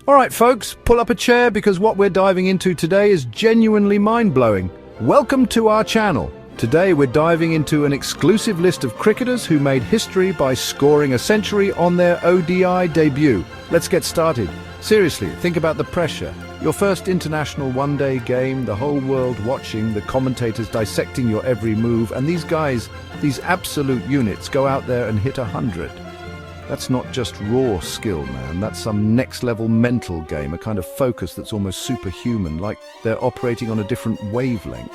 All right, folks, pull up a chair because what we're diving into today is genuinely mind-blowing. Welcome to our channel. Today we're diving into an exclusive list of cricketers who made history by scoring a century on their ODI debut. Let's get started. Seriously, think about the pressure. Your first international one-day game, the whole world watching, the commentators dissecting your every move, and these guys, these absolute units, go out there and hit 100. That's not just raw skill, man. That's some next-level mental game, a kind of focus that's almost superhuman, like they're operating on a different wavelength.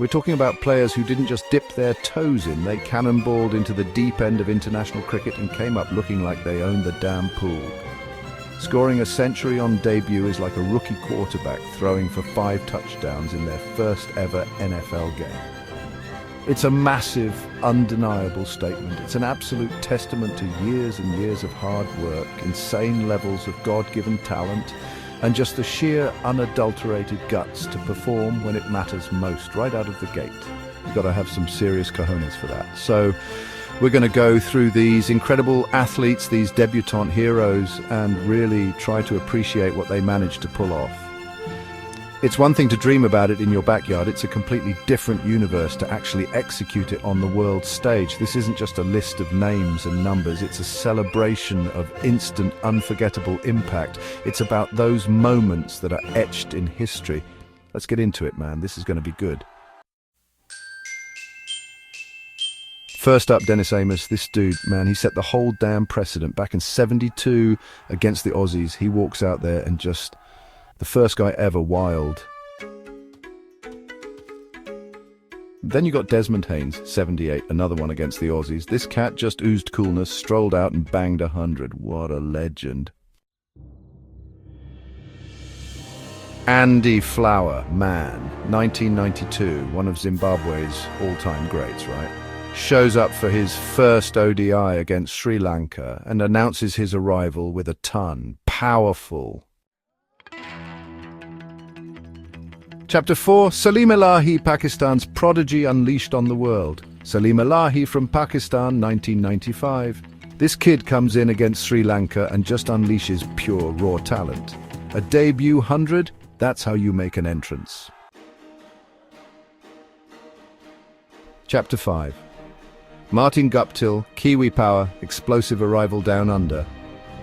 We're talking about players who didn't just dip their toes in, they cannonballed into the deep end of international cricket and came up looking like they owned the damn pool. Scoring a century on debut is like a rookie quarterback throwing for 5 touchdowns in their first ever NFL game. It's a massive, undeniable statement. It's an absolute testament to years and years of hard work, insane levels of God-given talent, and just the sheer, unadulterated guts to perform when it matters most, right out of the gate. You've got to have some serious cojones for that. So we're going to go through these incredible athletes, these debutante heroes, and really try to appreciate what they managed to pull off. It's one thing to dream about it in your backyard. It's a completely different universe to actually execute it on the world stage. This isn't just a list of names and numbers. It's a celebration of instant, unforgettable impact. It's about those moments that are etched in history. Let's get into it, man. This is going to be good. First up, Dennis Amos. This dude, man, he set the whole damn precedent. Back in '72 against the Aussies, he walks out there and just... the first guy ever wild. Then you got Desmond Haynes, 78, another one against the Aussies. This cat just oozed coolness, strolled out and banged 100. What a legend. Andy Flower, man, 1992, one of Zimbabwe's all-time greats, right? Shows up for his first ODI against Sri Lanka and announces his arrival with a ton. Powerful. Chapter 4, Salim Elahi, Pakistan's prodigy unleashed on the world. Salim Elahi from Pakistan, 1995. This kid comes in against Sri Lanka and just unleashes pure raw talent. A debut 100, that's how you make an entrance. Chapter 5, Martin Guptill, Kiwi power, explosive arrival down under.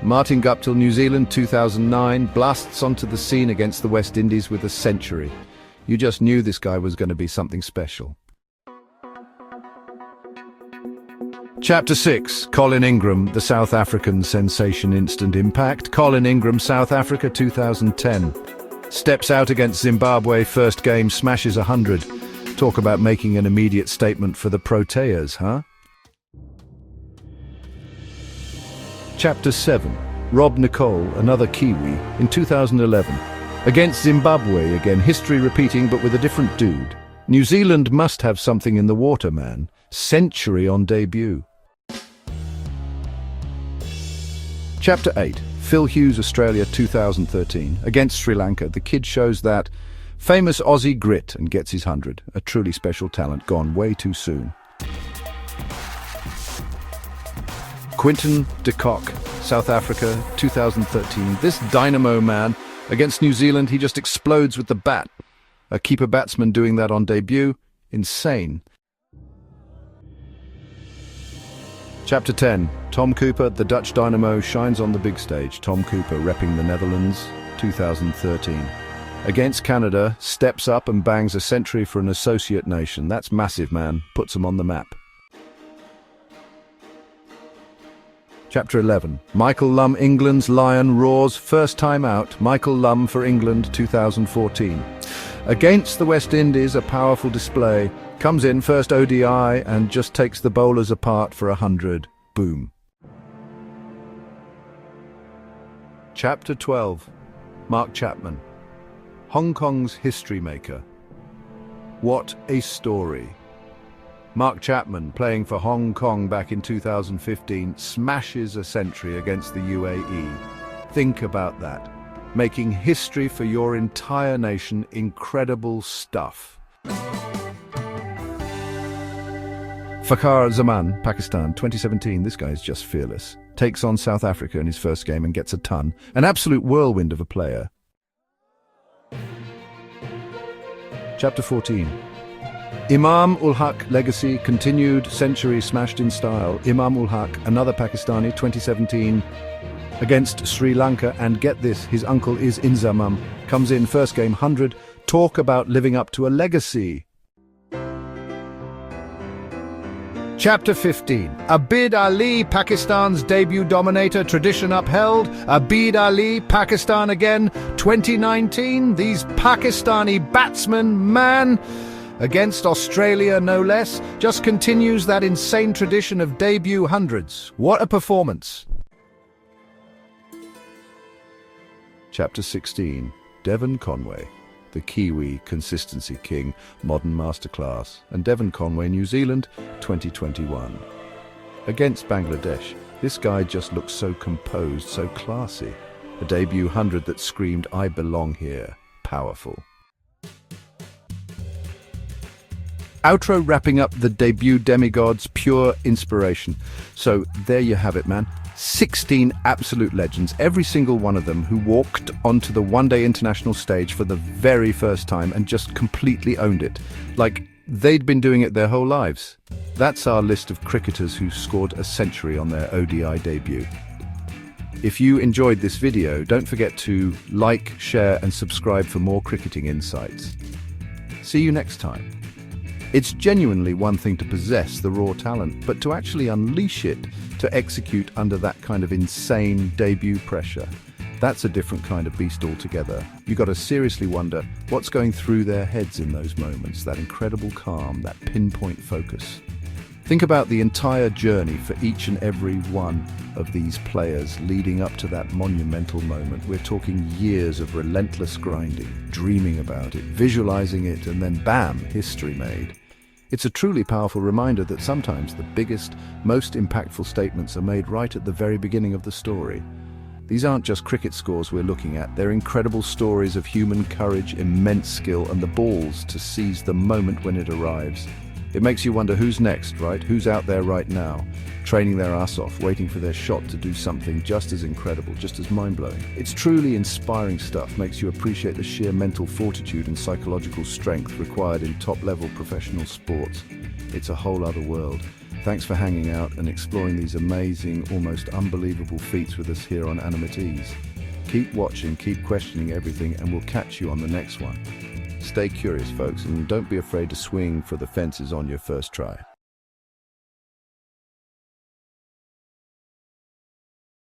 Martin Guptill, New Zealand, 2009, blasts onto the scene against the West Indies with a century. You just knew this guy was going to be something special. Chapter 6, Colin Ingram, the South African sensation instant impact. Colin Ingram, South Africa, 2010. Steps out against Zimbabwe, first game, smashes 100. Talk about making an immediate statement for the Proteas, huh? Chapter 7, Rob Nicol, another Kiwi, in 2011. Against Zimbabwe again, history repeating but with a different dude. New Zealand must have something in the water, man. Century on debut. Chapter 8, Phil Hughes, Australia, 2013. Against Sri Lanka, the kid shows that famous Aussie grit and gets his 100. A truly special talent gone way too soon. Quinton de Kock, South Africa, 2013. This dynamo man, against New Zealand, he just explodes with the bat. A keeper batsman doing that on debut? Insane. Chapter 10, Tom Cooper, the Dutch dynamo, shines on the big stage. Tom Cooper, repping the Netherlands, 2013. Against Canada, steps up and bangs a century for an associate nation. That's massive, man. Puts them on the map. Chapter 11, Michael Lum, England's Lion, roars first time out. Michael Lum for England, 2014. Against the West Indies, a powerful display. Comes in first ODI and just takes the bowlers apart for 100. Boom. Chapter 12, Mark Chapman, Hong Kong's history maker. What a story. Mark Chapman, playing for Hong Kong back in 2015, smashes a century against the UAE. Think about that. Making history for your entire nation. Incredible stuff. Fakhar Zaman, Pakistan, 2017. This guy is just fearless. Takes on South Africa in his first game and gets a ton. An absolute whirlwind of a player. Chapter 14. Imam-ul-Haq legacy, continued century smashed in style. Imam-ul-Haq, another Pakistani, 2017, against Sri Lanka, and get this, his uncle is Inzamam, comes in first game 100. Talk about living up to a legacy. Chapter 15. Abid Ali, Pakistan's debut dominator, tradition upheld. Abid Ali, Pakistan again, 2019. These Pakistani batsmen, man, against Australia no less, just continues that insane tradition of debut hundreds. What a performance. Chapter 16. Devon Conway, the Kiwi consistency king, modern masterclass, and Devon Conway, New Zealand, 2021. Against Bangladesh, this guy just looks so composed, so classy. A debut 100 that screamed, "I belong here." Powerful. Outro wrapping up the debut demigods, pure inspiration. So there you have it, man. 16 absolute legends, every single one of them who walked onto the one-day international stage for the very first time and just completely owned it, like they'd been doing it their whole lives. That's our list of cricketers who scored a century on their ODI debut. If you enjoyed this video, don't forget to like, share and subscribe for more cricketing insights. See you next time. It's genuinely one thing to possess the raw talent, but to actually unleash it, to execute under that kind of insane debut pressure, that's a different kind of beast altogether. You got to seriously wonder what's going through their heads in those moments, that incredible calm, that pinpoint focus. Think about the entire journey for each and every one of these players leading up to that monumental moment. We're talking years of relentless grinding, dreaming about it, visualizing it, and then bam, history made. It's a truly powerful reminder that sometimes the biggest, most impactful statements are made right at the very beginning of the story. These aren't just cricket scores we're looking at, they're incredible stories of human courage, immense skill, and the balls to seize the moment when it arrives. It makes you wonder who's next, right? Who's out there right now, training their ass off, waiting for their shot to do something just as incredible, just as mind-blowing. It's truly inspiring stuff, makes you appreciate the sheer mental fortitude and psychological strength required in top-level professional sports. It's a whole other world. Thanks for hanging out and exploring these amazing, almost unbelievable feats with us here on Animate Ease. Keep watching, keep questioning everything, and we'll catch you on the next one. Stay curious, folks, and don't be afraid to swing for the fences on your first try.